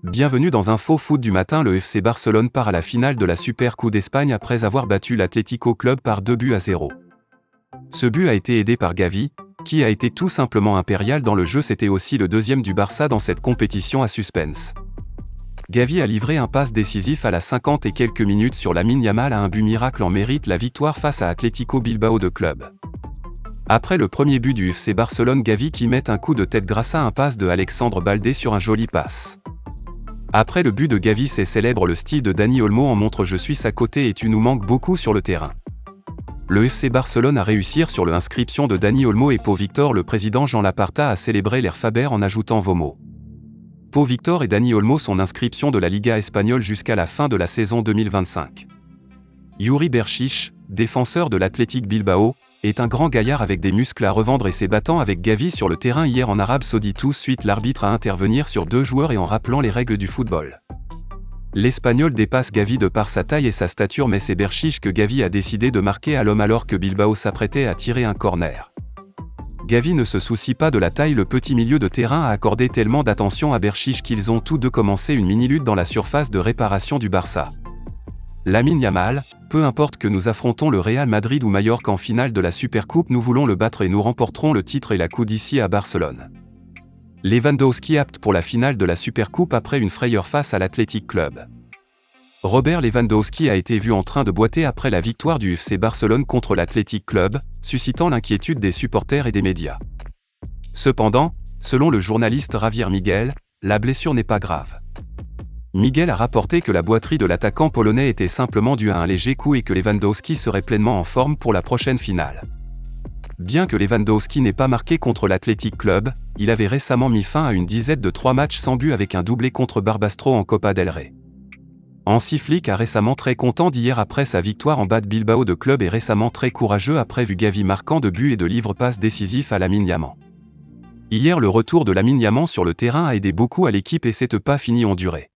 Bienvenue dans Info Foot du matin. Le FC Barcelone part à la finale de la Super Coupe d'Espagne après avoir battu l'Atlético Club par 2-0. Ce but a été aidé par Gavi, qui a été tout simplement impérial dans le jeu. C'était aussi le deuxième du Barça dans cette compétition à suspense. Gavi a livré un pass décisif à la 50 et quelques minutes sur Lamine Yamal à un but miracle en mérite la victoire face à Atlético Bilbao de club. Après le premier but du FC Barcelone, Gavi qui met un coup de tête grâce à un pass de Alexandre Baldé sur un joli pass. Après le but de Gavi, c'est célèbre le style de Dani Olmo en montre je suis à côté et tu nous manques beaucoup sur le terrain. Le FC Barcelone a réussi sur l'inscription de Dani Olmo et Pau Victor. Le président Jean Laporta a célébré l'air Faber en ajoutant vos mots. Pau Victor et Dani Olmo sont inscription de la Liga espagnole jusqu'à la fin de la saison 2025. Yuri Berchiche, défenseur de l'Athletic Bilbao, est un grand gaillard avec des muscles à revendre et s'est battant avec Gavi sur le terrain hier en Arabie Saoudite. Tout de suite l'arbitre à intervenir sur deux joueurs et en rappelant les règles du football. L'Espagnol dépasse Gavi de par sa taille et sa stature, mais c'est Berchiche que Gavi a décidé de marquer à l'homme alors que Bilbao s'apprêtait à tirer un corner. Gavi ne se soucie pas de la taille, le petit milieu de terrain a accordé tellement d'attention à Berchiche qu'ils ont tous deux commencé une mini-lutte dans la surface de réparation du Barça. Lamine Yamal, peu importe que nous affrontons le Real Madrid ou Mallorca en finale de la Supercoupe, nous voulons le battre et nous remporterons le titre et la coupe ici à Barcelone. Lewandowski apte pour la finale de la Supercoupe après une frayeur face à l'Athletic Club. Robert Lewandowski a été vu en train de boiter après la victoire du FC Barcelone contre l'Athletic Club, suscitant l'inquiétude des supporters et des médias. Cependant, selon le journaliste Javier Miguel, la blessure n'est pas grave. Miguel a rapporté que la boiterie de l'attaquant polonais était simplement due à un léger coup et que Lewandowski serait pleinement en forme pour la prochaine finale. Bien que Lewandowski n'ait pas marqué contre l'Athletic Club, il avait récemment mis fin à une dizaine de 3 matchs sans but avec un doublé contre Barbastro en Copa del Rey. Hansi Flick a récemment très content d'hier après sa victoire en bas de Bilbao de club et récemment très courageux après vu Gavi marquant de buts et de livre passe décisif à Lamine Yamal. Hier le retour de Lamine Yamal sur le terrain a aidé beaucoup à l'équipe et c'est pas fini en durée.